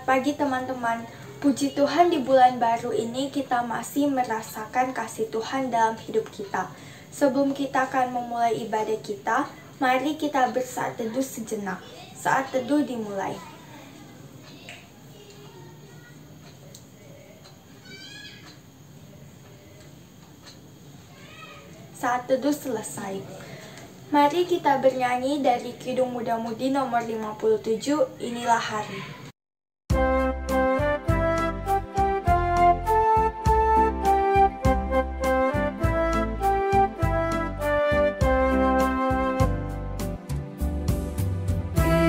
Selamat pagi teman-teman. Puji Tuhan, di bulan baru ini kita masih merasakan kasih Tuhan dalam hidup kita. Sebelum kita akan memulai ibadah kita, mari kita bersaat teduh sejenak. Saat teduh dimulai. Saat teduh selesai. Mari kita bernyanyi dari Kidung Muda-Mudi nomor 57, Inilah Hari.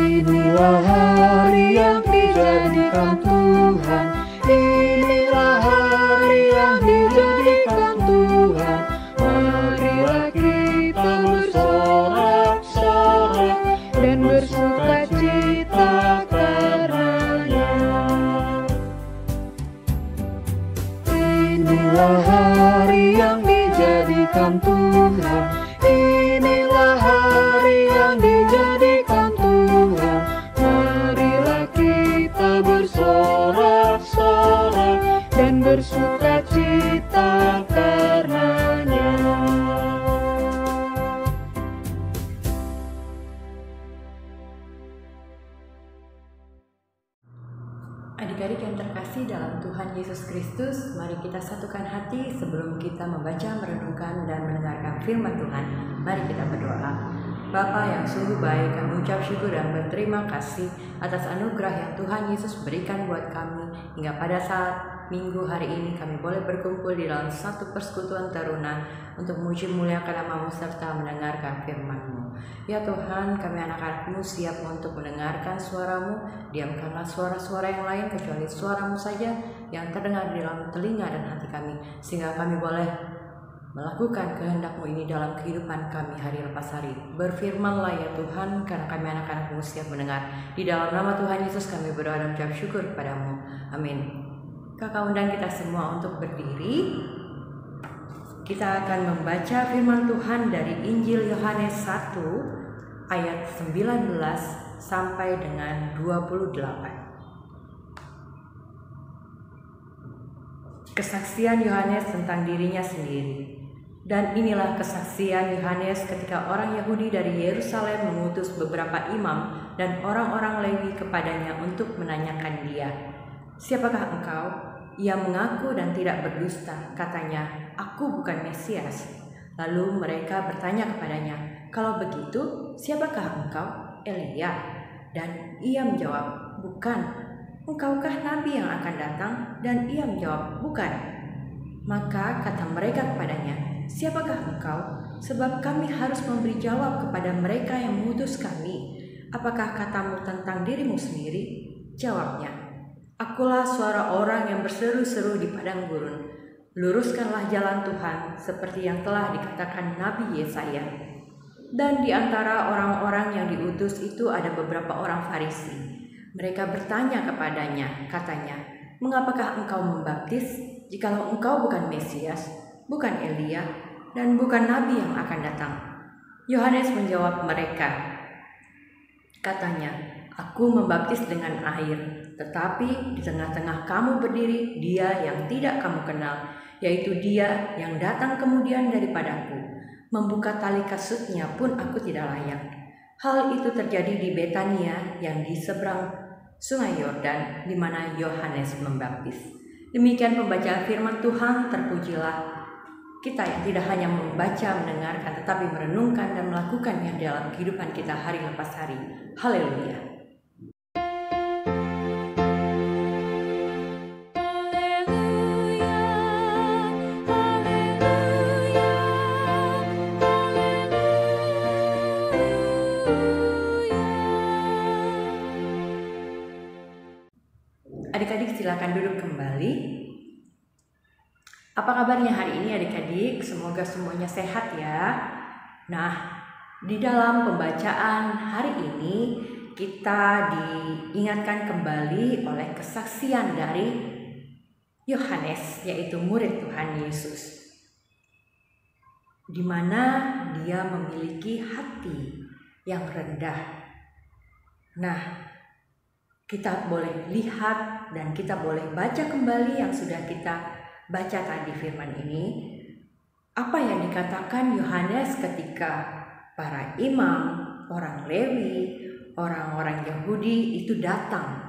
Inilah hari yang dijadikan Tuhan, inilah hari yang dijadikan Tuhan. Marilah kita bersorak-sorak dan bersukacita karenanya. Inilah hari yang dijadikan Tuhan, inilah hari yang dijadikan Tuhan. Marilah kita bersorak-sorak dan bersukacita karenanya. Adik-adik yang terkasih dalam Tuhan Yesus Kristus, mari kita satukan hati sebelum kita membaca, merenungkan, dan mendengarkan firman Tuhan. Mari kita berdoa. Bapa yang sungguh baik, kami ucap syukur dan berterima kasih atas anugerah yang Tuhan Yesus berikan buat kami hingga pada saat Minggu hari ini kami boleh berkumpul di dalam satu persekutuan teruna untuk memuji muliakan nama-Mu serta mendengarkan firman-Mu. Ya Tuhan, kami anak-anak-Mu siap untuk mendengarkan suara-Mu. Diamkanlah suara-suara yang lain kecuali suara-Mu saja yang terdengar di dalam telinga dan hati kami, sehingga kami boleh melakukan kehendak-Mu ini dalam kehidupan kami hari lepas hari. Berfirman-Lah ya Tuhan, karena kami anak-anak-Mu siap mendengar. Di dalam nama Tuhan Yesus kami berdoa dan ucap syukur kepadamu. Amin. Kakak undang kita semua untuk berdiri. Kita akan membaca firman Tuhan dari Injil Yohanes 1 ayat 19 sampai dengan 28. Kesaksian Yohanes tentang dirinya sendiri. Dan inilah kesaksian Yohanes ketika orang Yahudi dari Yerusalem mengutus beberapa imam dan orang-orang Lewi kepadanya untuk menanyakan dia, "Siapakah engkau?" Ia mengaku dan tidak berdusta, katanya, "Aku bukan Mesias." Lalu mereka bertanya kepadanya, "Kalau begitu, siapakah engkau?" "Elia." Dan ia menjawab, "Bukan." "Engkaukah nabi yang akan datang?" Dan ia menjawab, "Bukan." Maka kata mereka kepadanya, "Siapakah engkau? Sebab kami harus memberi jawab kepada mereka yang mengutus kami. Apakah katamu tentang dirimu sendiri?" Jawabnya, "Akulah suara orang yang berseru-seru di padang gurun. Luruskanlah jalan Tuhan, seperti yang telah dikatakan Nabi Yesaya." Dan di antara orang-orang yang diutus itu ada beberapa orang Farisi. Mereka bertanya kepadanya, katanya, "Mengapakah engkau membaptis, jikalau engkau bukan Mesias, bukan Elia, dan bukan Nabi yang akan datang?" Yohanes menjawab mereka, katanya, "Aku membaptis dengan air, tetapi di tengah-tengah kamu berdiri Dia yang tidak kamu kenal, yaitu Dia yang datang kemudian daripadaku. Membuka tali kasutnya pun aku tidak layak." Hal itu terjadi di Betania yang di seberang Sungai Yordan, di mana Yohanes membaptis. Demikian pembacaan firman Tuhan. Terpujilah kita yang tidak hanya membaca, mendengarkan, tetapi merenungkan dan melakukannya dalam kehidupan kita hari lepas hari. Haleluya. Adik-adik silakan duduk kembali. Apa kabarnya hari ini adik-adik? Semoga semuanya sehat ya. Nah, di dalam pembacaan hari ini kita diingatkan kembali oleh kesaksian dari Yohanes, yaitu murid Tuhan Yesus, di mana dia memiliki hati yang rendah. Nah, kita boleh lihat dan kita boleh baca kembali yang sudah kita baca tadi firman ini. Apa yang dikatakan Yohanes ketika para imam, orang Lewi, orang-orang Yahudi itu datang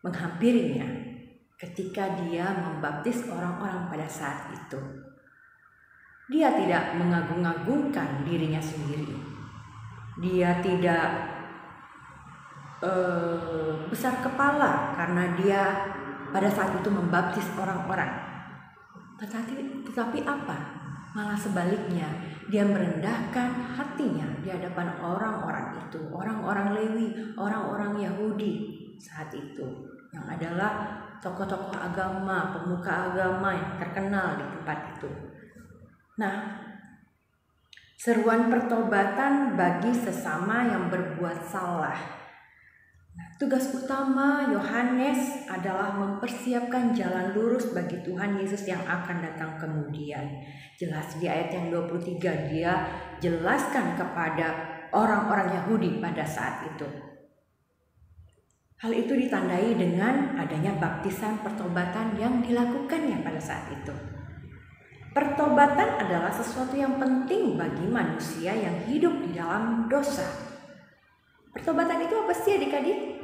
menghampirinya ketika dia membaptis orang-orang pada saat itu. Dia tidak mengagung-agungkan dirinya sendiri. Dia tidak besar kepala karena dia pada saat itu membaptis orang-orang. Tetapi apa? Malah sebaliknya, dia merendahkan hatinya di hadapan orang-orang itu, orang-orang Lewi, orang-orang Yahudi saat itu, yang adalah tokoh-tokoh agama, pemuka agama yang terkenal di tempat itu. Nah, seruan pertobatan bagi sesama yang berbuat salah. Nah, tugas utama Yohanes adalah mempersiapkan jalan lurus bagi Tuhan Yesus yang akan datang kemudian. Jelas di ayat yang 23 dia jelaskan kepada orang-orang Yahudi pada saat itu. Hal itu ditandai dengan adanya baptisan pertobatan yang dilakukannya pada saat itu. Pertobatan adalah sesuatu yang penting bagi manusia yang hidup di dalam dosa. Pertobatan itu apa sih adik-adik?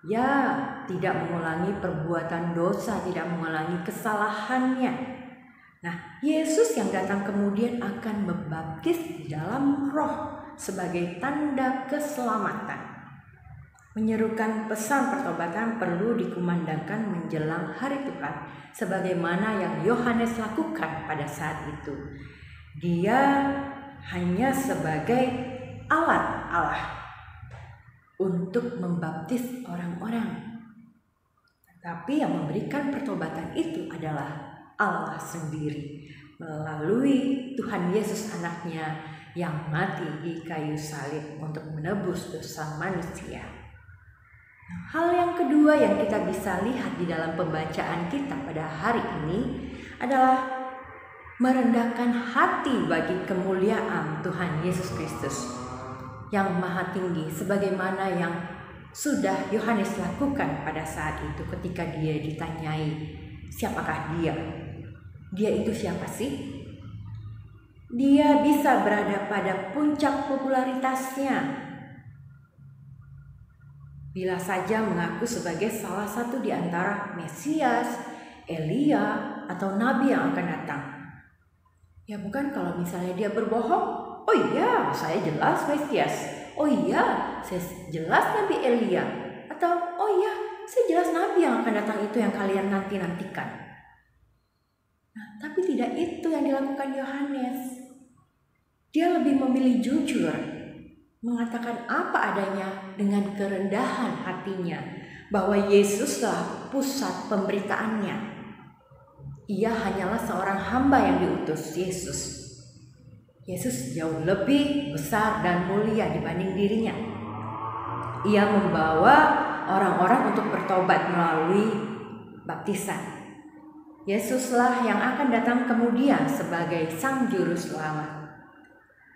Ya, tidak mengulangi perbuatan dosa, tidak mengulangi kesalahannya. Nah, Yesus yang datang kemudian akan membaptis di dalam Roh sebagai tanda keselamatan. Menyerukan pesan pertobatan perlu dikumandangkan menjelang hari Tuhan, sebagaimana yang Yohanes lakukan pada saat itu. Dia hanya sebagai alat Allah untuk membaptis orang-orang. Tapi yang memberikan pertobatan itu adalah Allah sendiri melalui Tuhan Yesus anaknya yang mati di kayu salib untuk menebus dosa manusia. Nah, hal yang kedua yang kita bisa lihat di dalam pembacaan kita pada hari ini adalah merendahkan hati bagi kemuliaan Tuhan Yesus Kristus yang maha tinggi, sebagaimana yang sudah Yohanes lakukan pada saat itu ketika dia ditanyai, siapakah dia? Dia itu siapa sih? Dia bisa berada pada puncak popularitasnya bila saja mengaku sebagai salah satu di antara Mesias, Elia, atau Nabi yang akan datang. Ya bukan kalau misalnya dia berbohong, oh iya saya jelas Mesias, oh iya saya jelas Nabi Elia, atau oh iya saya jelas Nabi yang akan datang itu yang kalian nantikan. Nah, tapi tidak itu yang dilakukan Yohanes. Dia lebih memilih jujur, mengatakan apa adanya dengan kerendahan hatinya, bahwa Yesuslah pusat pemberitaannya. Ia hanyalah seorang hamba yang diutus Yesus. Yesus jauh lebih besar dan mulia dibanding dirinya. Ia membawa orang-orang untuk bertobat melalui baptisan. Yesuslah yang akan datang kemudian sebagai Sang Juru Selamat.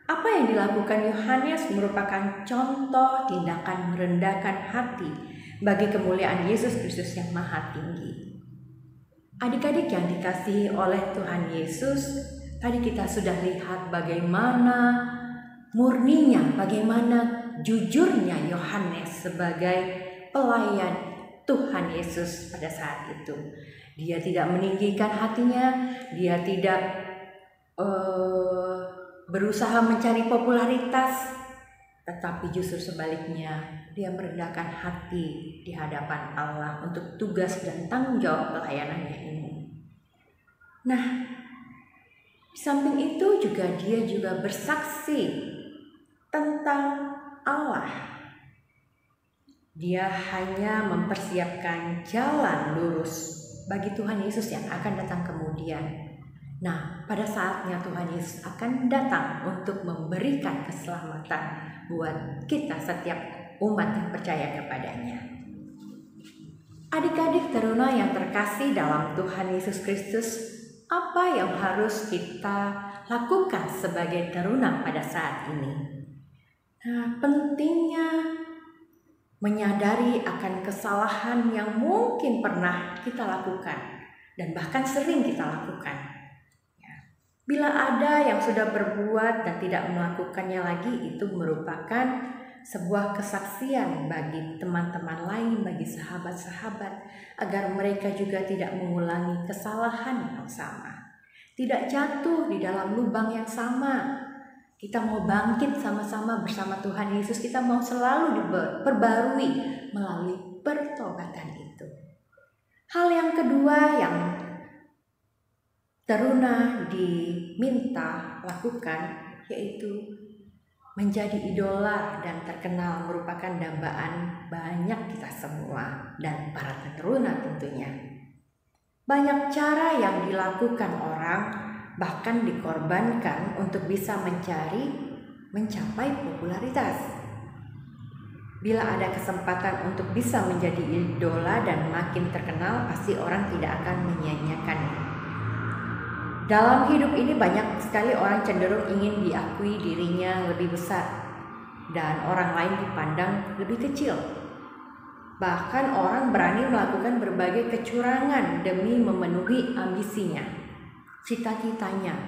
Apa yang dilakukan Yohanes merupakan contoh tindakan merendahkan hati bagi kemuliaan Yesus Kristus yang maha tinggi. Adik-adik yang dikasihi oleh Tuhan Yesus, tadi kita sudah lihat bagaimana murninya, bagaimana jujurnya Yohanes sebagai pelayan Tuhan Yesus pada saat itu. Dia tidak meninggikan hatinya, dia tidak berusaha mencari popularitas, tetapi justru sebaliknya dia merendahkan hati di hadapan Allah untuk tugas dan tanggung jawab pelayanannya ini. Nah, di samping itu juga dia juga bersaksi tentang Allah. Dia hanya mempersiapkan jalan lurus bagi Tuhan Yesus yang akan datang kemudian. Nah, pada saatnya Tuhan Yesus akan datang untuk memberikan keselamatan buat kita setiap umat yang percaya kepadanya. Adik-adik teruna yang terkasih dalam Tuhan Yesus Kristus, apa yang harus kita lakukan sebagai teruna pada saat ini? Nah, pentingnya menyadari akan kesalahan yang mungkin pernah kita lakukan dan bahkan sering kita lakukan. Bila ada yang sudah berbuat dan tidak melakukannya lagi, itu merupakan sebuah kesaksian bagi teman-teman lain, bagi sahabat-sahabat, agar mereka juga tidak mengulangi kesalahan yang sama, tidak jatuh di dalam lubang yang sama. Kita mau bangkit sama-sama bersama Tuhan Yesus, kita mau selalu diperbarui melalui pertobatan itu. Hal yang kedua yang teruna diminta lakukan yaitu menjadi idola dan terkenal, merupakan dambaan banyak kita semua dan para teruna tentunya. Banyak cara yang dilakukan orang, bahkan dikorbankan untuk bisa mencapai popularitas. Bila ada kesempatan untuk bisa menjadi idola dan makin terkenal, pasti orang tidak akan menyia-nyiakannya. Dalam hidup ini banyak sekali orang cenderung ingin diakui dirinya lebih besar dan orang lain dipandang lebih kecil. Bahkan orang berani melakukan berbagai kecurangan demi memenuhi ambisinya, cita-citanya.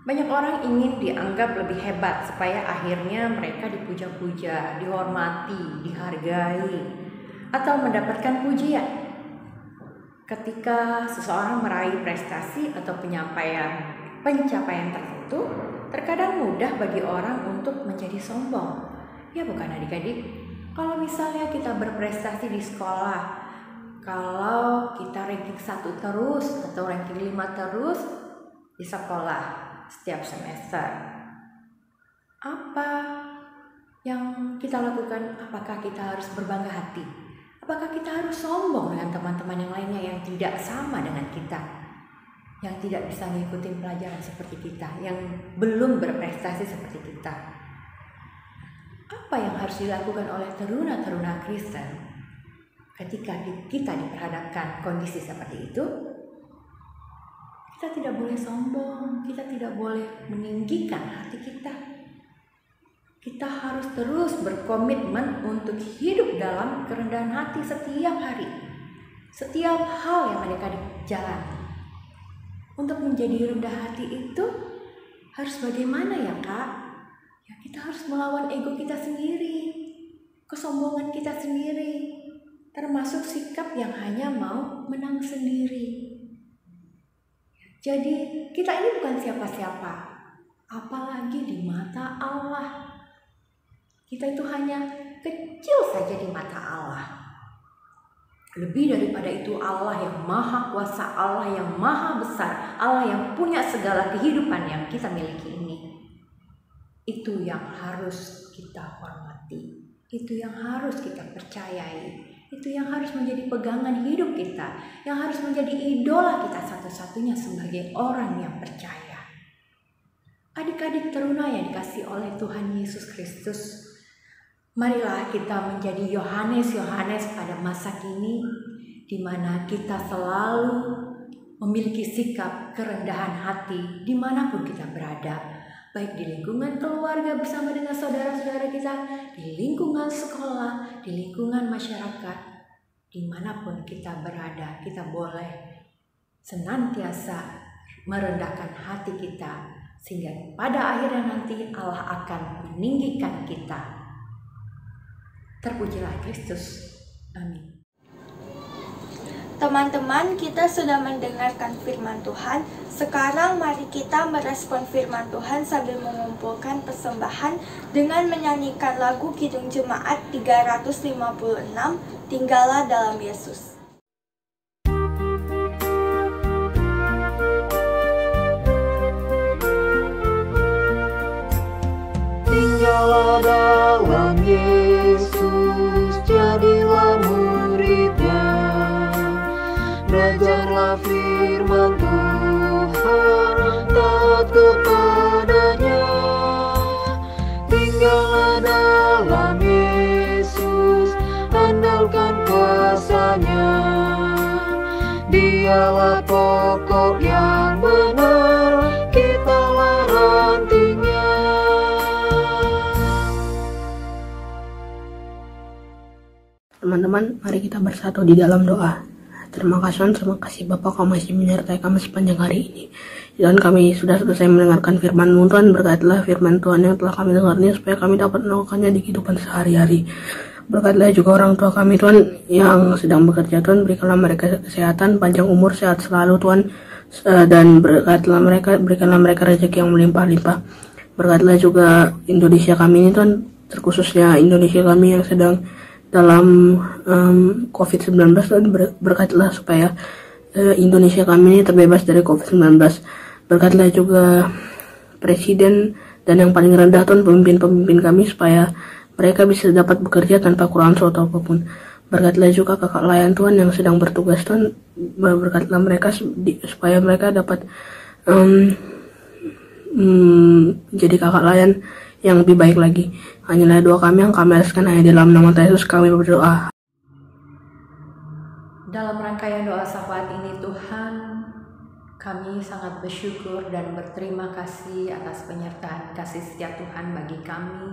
Banyak orang ingin dianggap lebih hebat supaya akhirnya mereka dipuja-puja, dihormati, dihargai, atau mendapatkan pujian. Ketika seseorang meraih prestasi atau pencapaian tertentu, terkadang mudah bagi orang untuk menjadi sombong. Ya bukan adik-adik? Kalau misalnya kita berprestasi di sekolah, kalau kita ranking 1 terus atau ranking 5 terus di sekolah setiap semester, apa yang kita lakukan? Apakah kita harus berbangga hati? Apakah kita harus sombong dengan teman-teman yang lainnya yang tidak sama dengan kita, yang tidak bisa mengikuti pelajaran seperti kita, yang belum berprestasi seperti kita? Apa yang harus dilakukan oleh teruna-teruna Kristen ketika kita diperhadapkan kondisi seperti itu? Kita tidak boleh sombong, kita tidak boleh meninggikan hati kita. Kita harus terus berkomitmen untuk hidup dalam kerendahan hati setiap hari, setiap hal yang ada di jalan. Untuk menjadi rendah hati itu harus bagaimana ya Kak? Ya kita harus melawan ego kita sendiri, kesombongan kita sendiri, termasuk sikap yang hanya mau menang sendiri. Jadi kita ini bukan siapa-siapa, apalagi di mata Allah. Kita itu hanya kecil saja di mata Allah. Lebih daripada itu, Allah yang maha kuasa, Allah yang maha besar, Allah yang punya segala kehidupan yang kita miliki ini. Itu yang harus kita hormati, itu yang harus kita percayai, itu yang harus menjadi pegangan hidup kita, yang harus menjadi idola kita satu-satunya sebagai orang yang percaya. Adik-adik teruna yang dikasihi oleh Tuhan Yesus Kristus, marilah kita menjadi Yohanes-Yohanes pada masa kini, di mana kita selalu memiliki sikap kerendahan hati dimanapun kita berada, baik di lingkungan keluarga bersama dengan saudara-saudara kita, di lingkungan sekolah, di lingkungan masyarakat, dimanapun kita berada, kita boleh senantiasa merendahkan hati kita, sehingga pada akhirnya nanti Allah akan meninggikan kita. Terpujilah Kristus. Amin. Teman-teman, kita sudah mendengarkan firman Tuhan. Sekarang mari kita merespon firman Tuhan sambil mengumpulkan persembahan dengan menyanyikan lagu Kidung Jemaat 356, Tinggallah dalam Yesus. Tinggallah dalam Yesus, jadilah muridnya. Belajarlah firman Tuhan, taat kepadanya. Tinggallah dalam Yesus, andalkan kuasa-Nya. Dialah pokok yang benar, kitalah rantingnya. 'Tinggallah dalam Yesus, jadilah murid-Nya. Belajarlah firman Tuhan, taat kepadanya. Tinggallah dalam Yesus, andalkan kuasa-Nya. Dialah pokok yang benar, kitalah rantingnya. 'Tinggallah dalam Yesus, jadilah murid-Nya. Belajarlah firman Tuhan, taat kepadanya. Dialah pokok yang benar, kitalah rantingnya. firman, mari kita bersatu di dalam doa. Terima kasih Tuhan, terima kasih Bapa, Kau masih menyertai kami sepanjang hari ini. Dan kami sudah selesai mendengarkan firman-Mu Tuhan, berkatilah firman Tuhan yang telah kami dengar ini supaya kami dapat melakukannya di kehidupan sehari-hari. Berkatilah juga orang tua kami Tuhan yang sedang bekerja Tuhan, berikanlah mereka kesehatan, panjang umur, sehat selalu Tuhan, dan berikanlah mereka rezeki yang melimpah-limpah. Berkatilah juga Indonesia kami ini Tuhan, terkhususnya Indonesia kami yang sedang dalam COVID-19 Tuhan, berkatilah supaya Indonesia kami ini terbebas dari COVID-19. Berkatilah juga Presiden dan yang paling rendah Tuhan, pemimpin-pemimpin kami supaya mereka bisa dapat bekerja tanpa kurang suatu apapun. Berkatilah juga kakak layan Tuhan yang sedang bertugas Tuhan, berkatilah mereka supaya mereka dapat jadi kakak layan yang lebih baik lagi. Hanyalah doa kami yang kami alaskan hanya dalam nama Tuhan Yesus kami berdoa. Dalam rangkaian doa syafaat ini Tuhan, kami sangat bersyukur dan berterima kasih atas penyertaan kasih setia Tuhan bagi kami,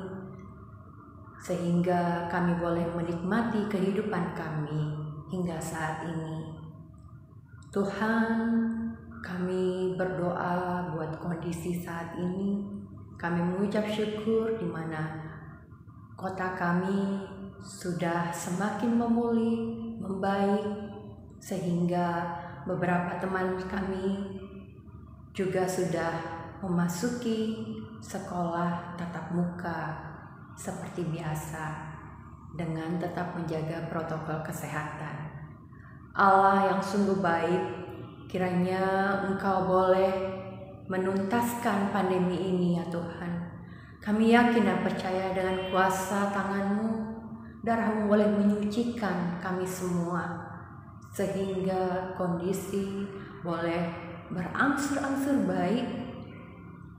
sehingga kami boleh menikmati kehidupan kami hingga saat ini. Tuhan, kami berdoa buat kondisi saat ini. Kami mengucap syukur di mana kota kami sudah semakin memulih, membaik, sehingga beberapa teman kami juga sudah memasuki sekolah tatap muka seperti biasa dengan tetap menjaga protokol kesehatan. Allah yang sungguh baik, kiranya Engkau boleh menuntaskan pandemi ini ya Tuhan. Kami yakin dan percaya dengan kuasa tangan-Mu, darah-Mu boleh menyucikan kami semua, sehingga kondisi boleh berangsur-angsur baik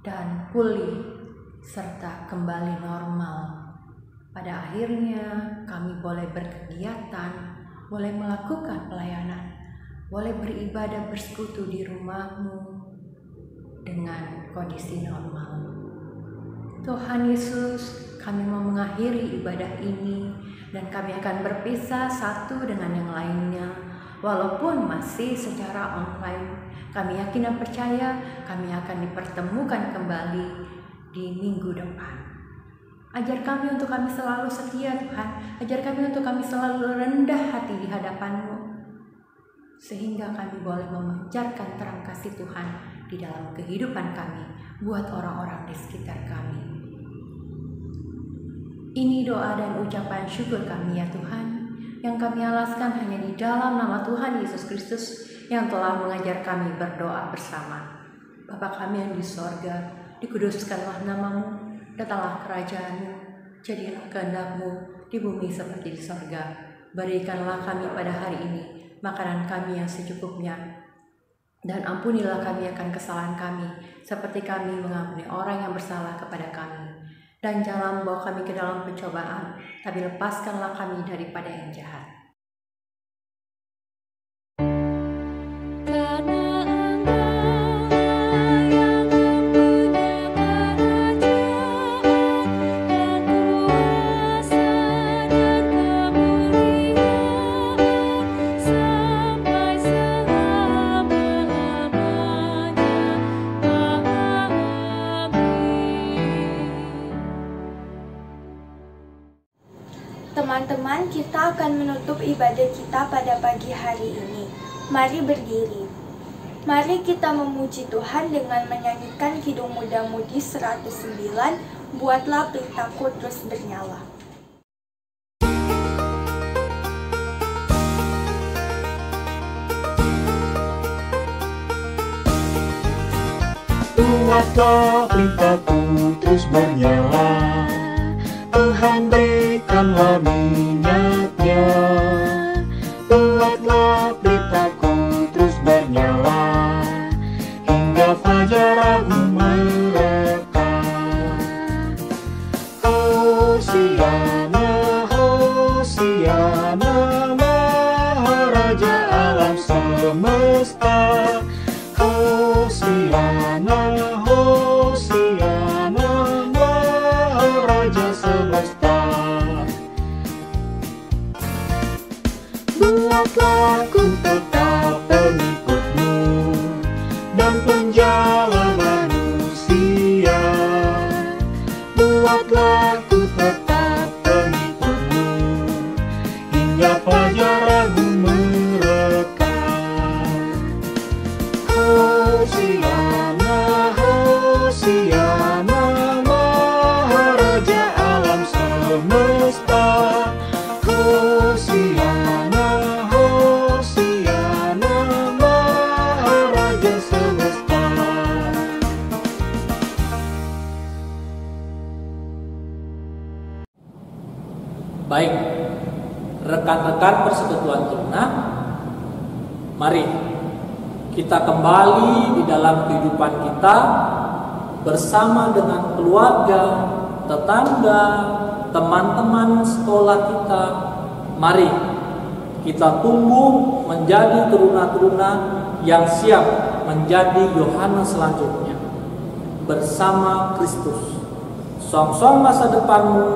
dan pulih serta kembali normal. Pada akhirnya kami boleh berkegiatan, boleh melakukan pelayanan, boleh beribadah bersekutu di rumah-Mu dengan kondisi normal. Tuhan Yesus, kami mau mengakhiri ibadah ini dan kami akan berpisah satu dengan yang lainnya. Walaupun masih secara online, kami yakin dan percaya kami akan dipertemukan kembali di minggu depan. Ajar kami untuk kami selalu setia Tuhan, ajar kami untuk kami selalu rendah hati di hadapan-Mu, sehingga kami boleh memancarkan terang kasih Tuhan di dalam kehidupan kami buat orang-orang di sekitar kami. Ini doa dan ucapan syukur kami ya Tuhan, yang kami alaskan hanya di dalam nama Tuhan Yesus Kristus yang telah mengajar kami berdoa bersama. Bapa kami yang di sorga, dikuduskanlah nama-Mu, datanglah kerajaan-Mu, jadilah kehendak-Mu di bumi seperti di sorga. Berikanlah kami pada hari ini makanan kami yang secukupnya, dan ampunilah kami akan kesalahan kami, seperti kami mengampuni orang yang bersalah kepada kami. Dan jangan membawa kami ke dalam pencobaan, tapi lepaskanlah kami daripada yang jahat. Teman-teman, kita akan menutup ibadah kita pada pagi hari ini. Mari berdiri. Mari kita memuji Tuhan dengan menyanyikan Kidung Muda-Mudi 109, Buatlah Pelitaku Terus Bernyala. Buatlah pelitaku terus bernyala, Tuhan berikanlah minyaknya. Buatlah pelitaku terus bernyala, hingga fajar aku mereka. Hosiana, Hosiana, Maharaja alam semesta. Hosiana, Hosiana, Maharaja semesta. dan penjala manusia. Buatlah ku tetap pengikutmu hingga fajar agung merekam. Hosiana, Hosiana, Maharaja alam semesta. Hosiana, Hosiana, Maharaja semesta. Baik, rekan-rekan persekutuan teruna, mari kita kembali di dalam kehidupan kita bersama dengan keluarga, tetangga, teman-teman sekolah kita. Mari kita tumbuh menjadi teruna-teruna yang siap menjadi Yohanes selanjutnya bersama Kristus. Song-song masa depanmu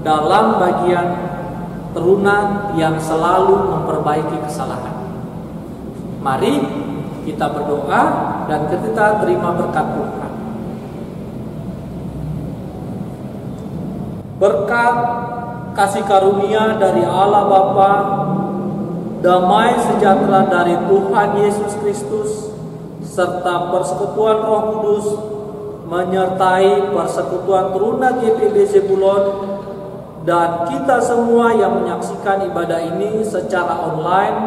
dalam bagian teruna yang selalu memperbaiki kesalahan. Mari kita berdoa dan kita terima berkat Tuhan. Berkat kasih karunia dari Allah Bapa, damai sejahtera dari Tuhan Yesus Kristus, serta persekutuan Roh Kudus menyertai persekutuan teruna GPB Zebulon dan kita semua yang menyaksikan ibadah ini secara online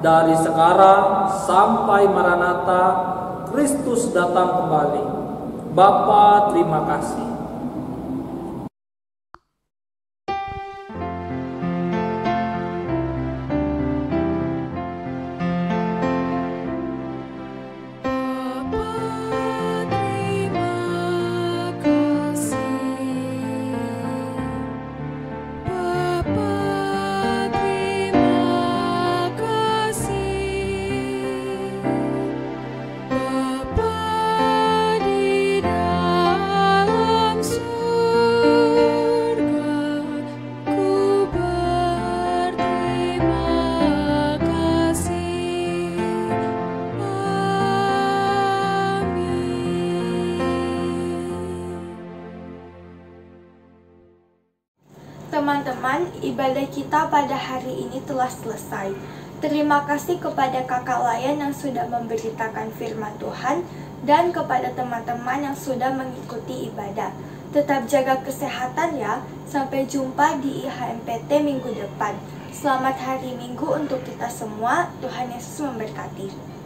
dari sekarang sampai Maranatha Kristus datang kembali. Bapa, terima kasih. Teman-teman, ibadah kita pada hari ini telah selesai. Terima kasih kepada Kakak Layan yang sudah memberitakan firman Tuhan dan kepada teman-teman yang sudah mengikuti ibadah. Tetap jaga kesehatan ya. Sampai jumpa di IHMPT minggu depan. Selamat hari Minggu untuk kita semua. Tuhan Yesus memberkati.